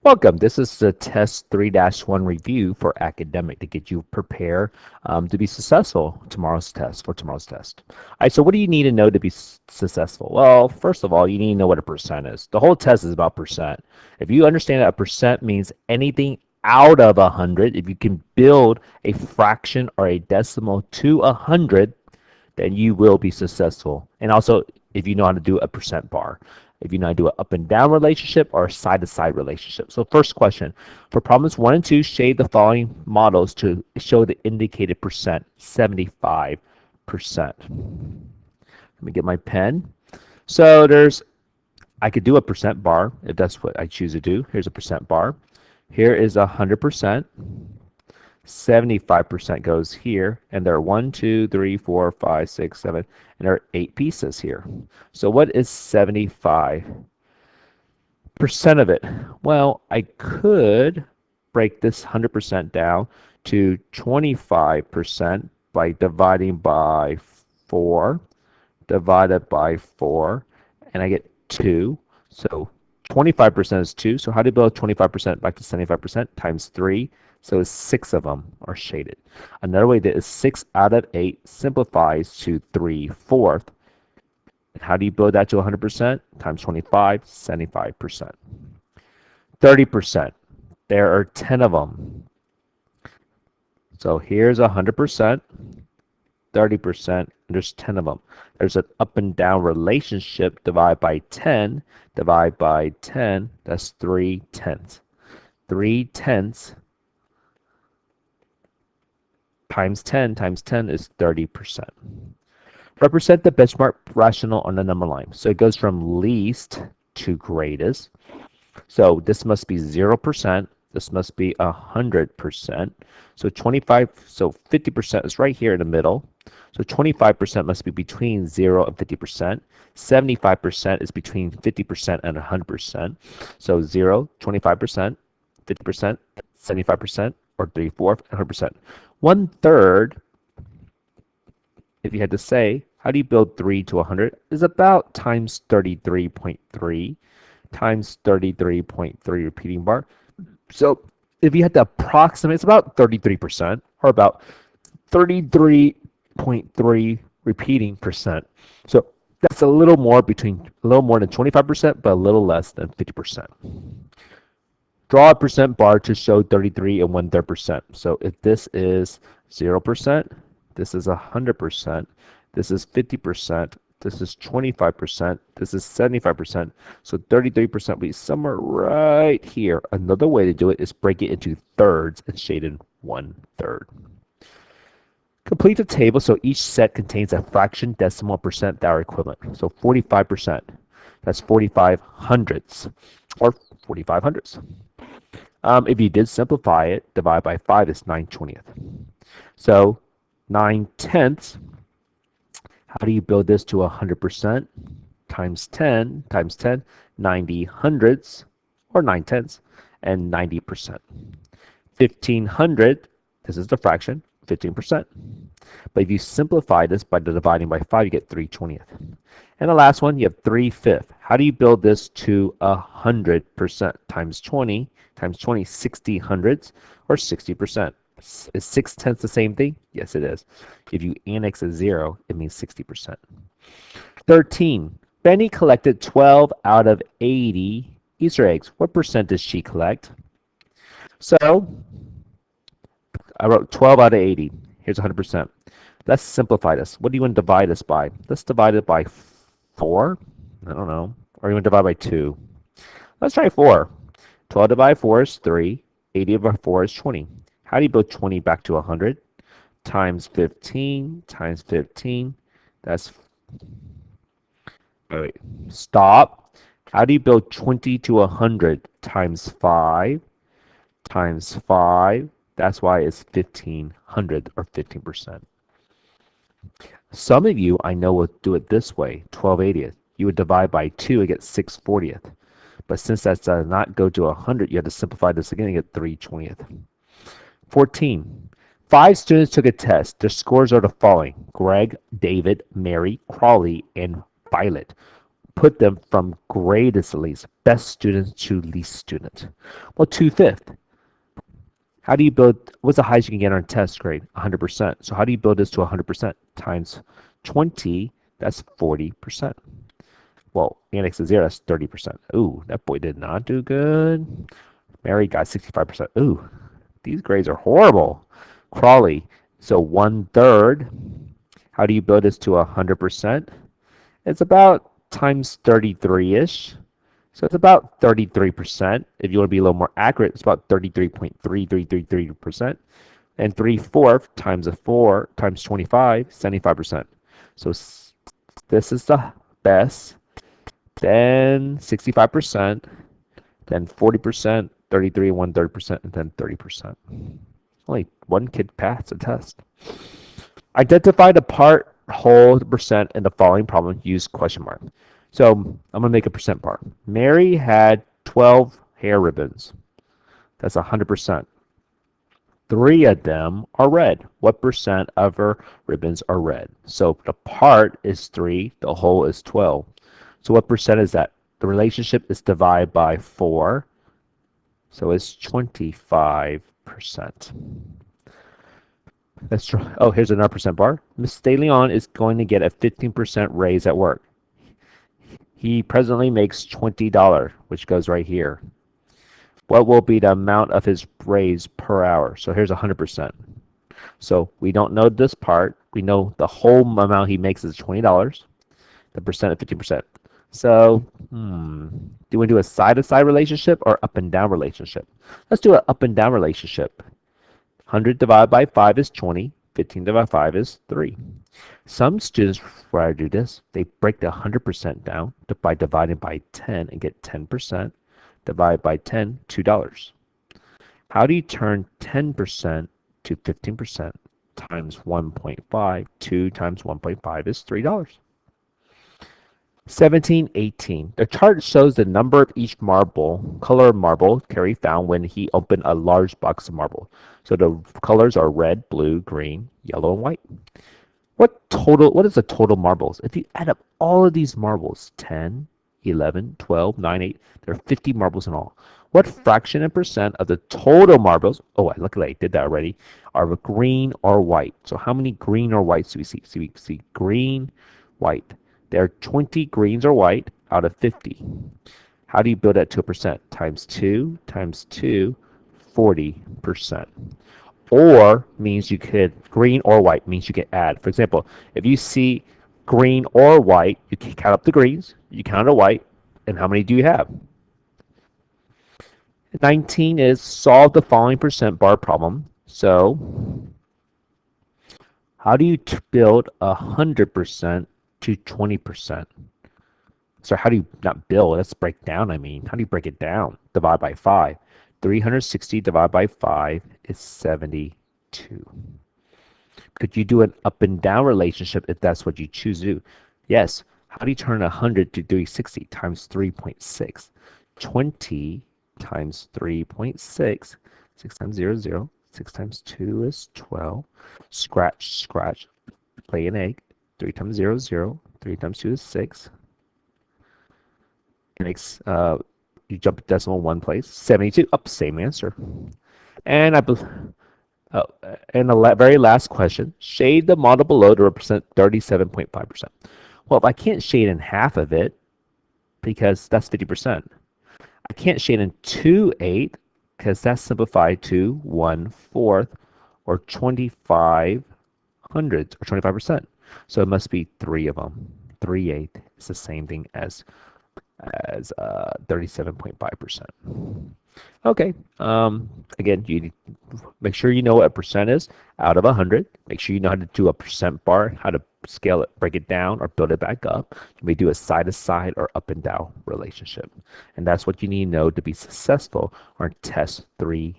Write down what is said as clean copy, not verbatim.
Welcome. This is the Test 3-1 review for academic to get you prepared to be successful for tomorrow's test. All right, so what do you need to know to be successful? Well, first of all, you need to know what a percent is. The whole test is about percent. If you understand that a percent means anything out of 100, if you can build a fraction or a decimal to 100, then you will be successful. And also, if you know how to do a percent bar, if you know how to do an up and down relationship or a side to side relationship. So, first question for problems 1 and 2, shade the following models to show the indicated percent 75%. Let me get my pen. So, I could do a percent bar if that's what I choose to do. Here's a percent bar. Here is 100%. 75% goes here, and there are 1, 2, 3, 4, 5, 6, 7, and there are 8 pieces here. So what is 75% of it? Well, I could break this 100% down to 25% by dividing by 4, divided by 4, and I get 2. So 25% is 2. So how do you build 25% back to 75%? Times 3. So 6 of them are shaded. Another way that is 6 out of 8 simplifies to 3/4. And how do you build that to 100%? Times 25, 75%. 30%. There are 10 of them. So here's 100%, 30%, and there's 10 of them. There's an up and down relationship. Divide by 10, divide by 10, that's 3/10. 3/10 times 10 is 30%. Represent the benchmark rational on the number line. So it goes from least to greatest. So this must be 0%. This must be 100%. So 50% is right here in the middle. So 25% must be between 0 and 50%. 75% is between 50% and 100%. So 0, 25%, 50%, 75%, or 3/4, 100%. 1/3, if you had to say, how do you build 3 to 100? Is about times 33.3 times 33.3 repeating bar. So if you had to approximate, it's about 33% or about 33.3 repeating percent. So that's a little more than 25%, but a little less than 50%. Draw a percent bar to show 33 and 1/3%. So if this is 0%, this is 100%, this is 50%, this is 25%, this is 75%, so 33% will be somewhere right here. Another way to do it is break it into thirds and shade in 1/3. Complete the table so each set contains a fraction, decimal, percent that are equivalent. So 45%, that's 45 hundredths, or 45 hundredths. If you did simplify it, divide by 5 is 9/20. So 9/10, how do you build this to 100%? Times 10 times 10, 90 hundredths, or 9/10, and 90%. 1500, this is the fraction, 15%. But if you simplify this by dividing by 5, you get 3/20. And the last one, you have 3/5. How do you build this to 100%? Times 20 times 20, 60 hundredths, or 60%. Is 6/10 the same thing? Yes, it is. If you annex a 0, it means 60%. 13. Benny collected 12 out of 80 Easter eggs. What percent does she collect? So I wrote 12 out of 80. Here's 100%. Let's simplify this. What do you want to divide this by? Let's divide it by 4. I don't know. Or you want to divide by 2? Let's try 4. 12 divided by 4 is 3. 80 divided by 4 is 20. How do you build 20 back to 100? Times 15 times 15. That's... Wait. Stop. How do you build 20 to 100? Times 5 times 5. That's why it's 1500, or 15%. Some of you, I know, will do it this way, 12/80. You would divide by 2 and get 6/40. But since that does not go to 100, you have to simplify this again and get 3/20. 14. 5 students took a test. Their scores are the following: Greg, David, Mary, Crawley, and Violet. put them from greatest to least, best student to least student. Well, 2/5. How do you build, what's the highest you can get on a test grade? 100%. So how do you build this to 100%? Times 20, that's 40%. Well, annex to 0, that's 30%. Ooh, that boy did not do good. Mary got 65%. Ooh, these grades are horrible. Crawley, so 1/3. How do you build this to 100%? It's about times 33-ish. So it's about 33%. If you want to be a little more accurate, it's about 33.3333%. And 3/4 times a 4 times 25, 75%. So this is the best. Then 65%, then 40%, 33, 1/3%, and then 30%. Only one kid passed the test. Identify the part, whole, percent in the following problem. Use question mark. So I'm going to make a percent bar. Mary had 12 hair ribbons. That's 100%. 3 of them are red. What percent of her ribbons are red? So the part is 3, the whole is 12. So what percent is that? The relationship is divided by 4. So it's 25%. That's true. Oh, here's another percent bar. Miss DeLeon is going to get a 15% raise at work. He presently makes $20, which goes right here. What will be the amount of his raise per hour? So here's 100%. So we don't know this part. We know the whole amount he makes is $20. The percent of 15%. So, do we do a side-to-side relationship or up and down relationship? Let's do an up and down relationship. 100 divided by 5 is 20. 15 divided by 5 is 3. Some students, before I do this, they break the 100% down by dividing by 10 and get 10%. Divided by 10, $2. How do you turn 10% to 15% times 1.5? 2 times 1.5 is $3. 17, 18. The chart shows the number of each color of marble Carrie found when he opened a large box of marble. So the colors are red, blue, green, yellow, and white. What is the total marbles? If you add up all of these marbles, 10, 11, 12, 9, 8, there are 50 marbles in all. What fraction and percent of the total marbles, luckily I did that already, are green or white? So how many green or whites do we see? So we see green, white. There are 20 greens or white out of 50. How do you build that to a percent? Times 2 times 2, 40%. Or means you could, green or white means you can add. For example, if you see green or white, you can count up the greens, you count a white, and how many do you have? 19 is solve the following percent bar problem. So how do you build 100% to 20%? So how do you not build? Let's break down, I mean. How do you break it down? Divide by 5. 360 divided by 5 is 72. Could you do an up and down relationship if that's what you choose to do? Yes. How do you turn 100 to 360 times 3.6? 20 times 3.6. 6 times 0 is 0. 6 times 2 is 12. Scratch, scratch. Lay an egg. 3 times 0 is 0. 3 times 2 is 6. It makes, you jump a decimal one place. 72. Same answer. And the very last question. Shade the model below to represent 37.5%. Well, if I can't shade in half of it, because that's 50%. I can't shade in 2/8, because that's simplified to 1/4, or 25 hundredths, or 25%. So it must be 3 of them. 3/8 is the same thing as 37.5%. Okay. Again, you make sure you know what a percent is out of 100. Make sure you know how to do a percent bar, how to scale it, break it down, or build it back up. You may do a side-to-side or up and down relationship. And that's what you need to know to be successful on test 3-1.